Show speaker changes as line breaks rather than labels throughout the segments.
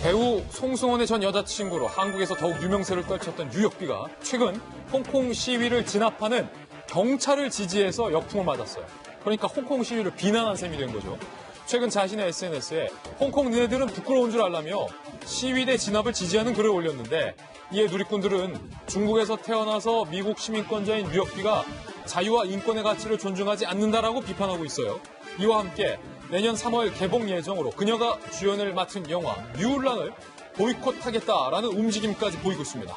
배우 송승헌의 전 여자친구로 한국에서 더욱 유명세를 떨쳤던 유혁비가 최근 홍콩 시위를 진압하는 경찰을 지지해서 역풍을 맞았어요. 그러니까 홍콩 시위를 비난한 셈이 된 거죠. 최근 자신의 SNS에 홍콩 니네들은 부끄러운 줄 알라며 시위대 진압을 지지하는 글을 올렸는데, 이에 누리꾼들은 중국에서 태어나서 미국 시민권자인 유혁비가 자유와 인권의 가치를 존중하지 않는다라고 비판하고 있어요. 이와 함께 내년 3월 개봉 예정으로 그녀가 주연을 맡은 영화 뮤울란을 보이콧하겠다라는 움직임까지 보이고 있습니다.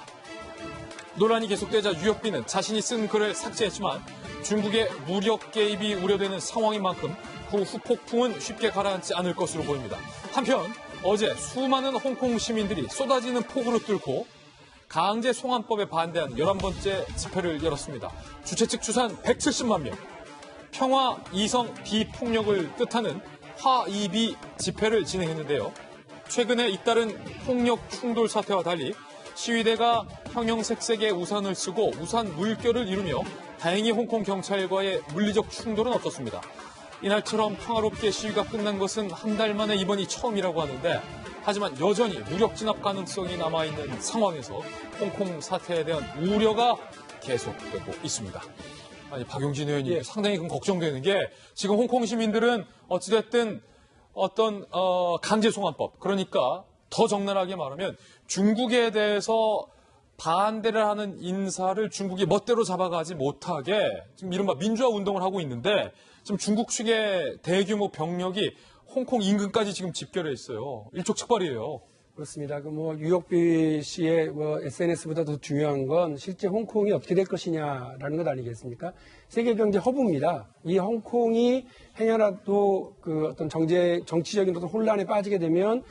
논란이 계속되자 유혁비는 자신이 쓴 글을 삭제했지만 중국의 무력 개입이 우려되는 상황인 만큼 그 후폭풍은 쉽게 가라앉지 않을 것으로 보입니다. 한편 어제 수많은 홍콩 시민들이 쏟아지는 폭우를 뚫고 강제 송환법에 반대하는 11번째 집회를 열었습니다. 주최 측 추산 170만 명. 평화, 이성, 비폭력을 뜻하는 화이비 집회를 진행했는데요. 최근에 잇따른 폭력 충돌 사태와 달리 시위대가 형형색색의 우산을 쓰고 우산 물결을 이루며 다행히 홍콩 경찰과의 물리적 충돌은 없었습니다. 이날처럼 평화롭게 시위가 끝난 것은 한 달 만에 이번이 처음이라고 하는데, 하지만 여전히 무력 진압 가능성이 남아있는 상황에서 홍콩 사태에 대한 우려가 계속되고 있습니다. 아니, 박용진 의원님, 상당히 걱정되는 게 지금 홍콩 시민들은 어찌됐든 어떤 강제 송환법, 그러니까 더 적나라하게 말하면 중국에 대해서 반대를 하는 인사를 중국이 멋대로 잡아가지 못하게 지금 이른바 민주화 운동을 하고 있는데, 지금 중국 측의 대규모 병력이 홍콩 인근까지 지금 집결해 있어요. 일촉즉발이에요.
그렇습니다. 유혁비 씨의 SNS보다 더 중요한 건 실제 홍콩이 어떻게 될 것이냐라는 것 아니겠습니까? 세계 경제 허브입니다. 이 홍콩이 행여라도 어떤 정치적인 어떤 혼란에 빠지게 되면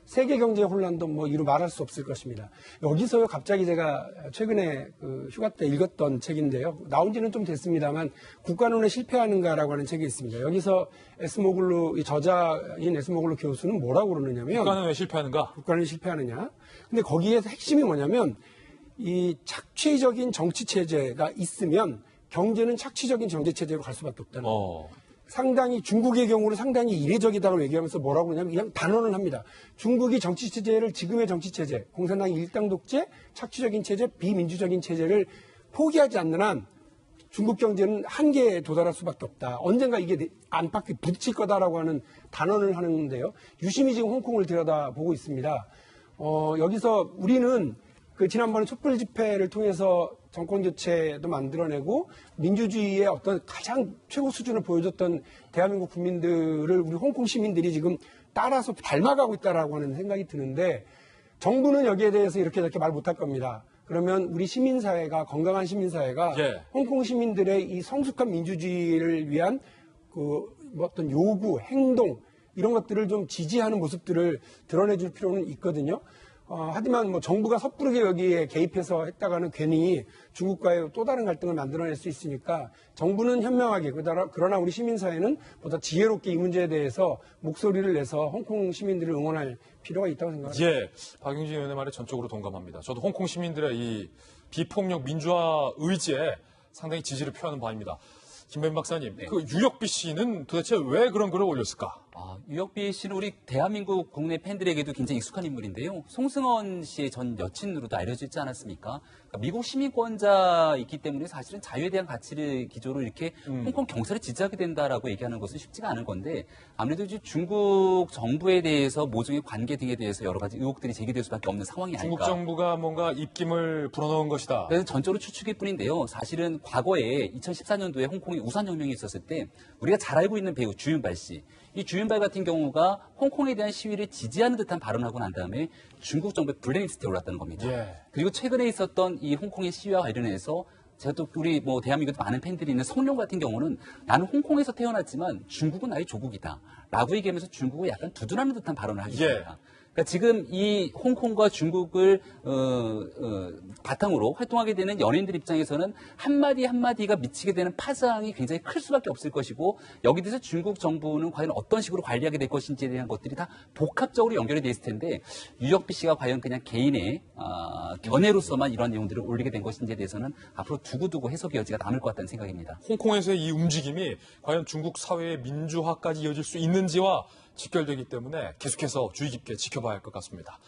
세계 경제 혼란도 이루 말할 수 없을 것입니다. 여기서요, 갑자기 제가 최근에 휴가 때 읽었던 책인데요. 나온 지는 좀 됐습니다만, 국가론에 실패하는가라고 하는 책이 있습니다. 여기서 에스모글루, 이 저자인 에스모글루 교수는 뭐라고 그러느냐면,
국가는 왜 실패하는가?
국가는 실패하느냐? 근데 거기에서 핵심이 뭐냐면, 이 착취적인 정치체제가 있으면 경제는 착취적인 정치체제로 갈 수밖에 없다는 거예요. 상당히 중국의 경우는 상당히 이례적이다고 얘기하면서 뭐라고 그러냐면 그냥 단언을 합니다. 중국이 정치체제를 지금의 정치체제, 공산당의 일당 독재, 착취적인 체제, 비민주적인 체제를 포기하지 않는 한 중국 경제는 한계에 도달할 수밖에 없다. 언젠가 이게 안팎에 부딪힐 거다라고 하는 단언을 하는데요. 유심히 지금 홍콩을 들여다보고 있습니다. 여기서 우리는 지난번에 촛불 집회를 통해서 정권 교체도 만들어내고 민주주의의 어떤 가장 최고 수준을 보여줬던 대한민국 국민들을 우리 홍콩 시민들이 지금 따라서 닮아가고 있다라고 하는 생각이 드는데, 정부는 여기에 대해서 이렇게 저렇게 말 못할 겁니다. 그러면 우리 시민사회가, 건강한 시민사회가 홍콩 시민들의 이 성숙한 민주주의를 위한 어떤 요구, 행동, 이런 것들을 좀 지지하는 모습들을 드러내줄 필요는 있거든요. 하지만 정부가 섣부르게 여기에 개입해서 했다가는 괜히 중국과의 또 다른 갈등을 만들어낼 수 있으니까 정부는 현명하게, 그러나 우리 시민사회는 보다 지혜롭게 이 문제에 대해서 목소리를 내서 홍콩 시민들을 응원할 필요가 있다고 생각합니다.
박용진 의원의 말에 전적으로 동감합니다. 저도 홍콩 시민들의 이 비폭력 민주화 의지에 상당히 지지를 표하는 바입니다. 김배민 박사님, 유혁비 씨는 도대체 왜 그런 글을 올렸을까?
유혁비 씨는 우리 대한민국 국내 팬들에게도 굉장히 익숙한 인물인데요. 송승헌 씨의 전 여친으로도 알려져 있지 않았습니까? 그러니까 미국 시민권자이기 때문에 사실은 자유에 대한 가치를 기조로 이렇게 홍콩 경찰을 지지하게 된다라고 얘기하는 것은 쉽지가 않은 건데, 아무래도 이제 중국 정부에 대해서 모종의 관계 등에 대해서 여러 가지 의혹들이 제기될 수밖에 없는 상황이 아닐까.
중국 정부가 뭔가 입김을 불어넣은 것이다.
그래서 전적으로 추측일 뿐인데요. 사실은 과거에 2014년도에 홍콩에 우산혁명이 있었을 때 우리가 잘 알고 있는 배우 주윤발 씨, 이 주윤발 같은 경우가 홍콩에 대한 시위를 지지하는 듯한 발언을 하고 난 다음에 중국 정부의 블랙리스트에 올랐다는 겁니다. 그리고 최근에 있었던 이 홍콩의 시위와 관련해서 제가 또 우리 대한민국에 많은 팬들이 있는 성룡 같은 경우는 나는 홍콩에서 태어났지만 중국은 나의 조국이다 라고 얘기하면서 중국을 약간 두둔하는 듯한 발언을 하셨습니다. 그러니까 지금 이 홍콩과 중국을 바탕으로 활동하게 되는 연예인들 입장에서는 한마디 한마디가 미치게 되는 파장이 굉장히 클 수밖에 없을 것이고, 여기 대해서 중국 정부는 과연 어떤 식으로 관리하게 될 것인지에 대한 것들이 다 복합적으로 연결이 돼 있을 텐데, 유혁비 씨가 과연 그냥 개인의 견해로서만 이런 내용들을 올리게 된 것인지에 대해서는 앞으로 두고두고 해석의 여지가 남을 것 같다는 생각입니다.
홍콩에서의 이 움직임이 과연 중국 사회의 민주화까지 이어질 수 있는지와 직결되기 때문에 계속해서 주의 깊게 지켜봐야 할 것 같습니다.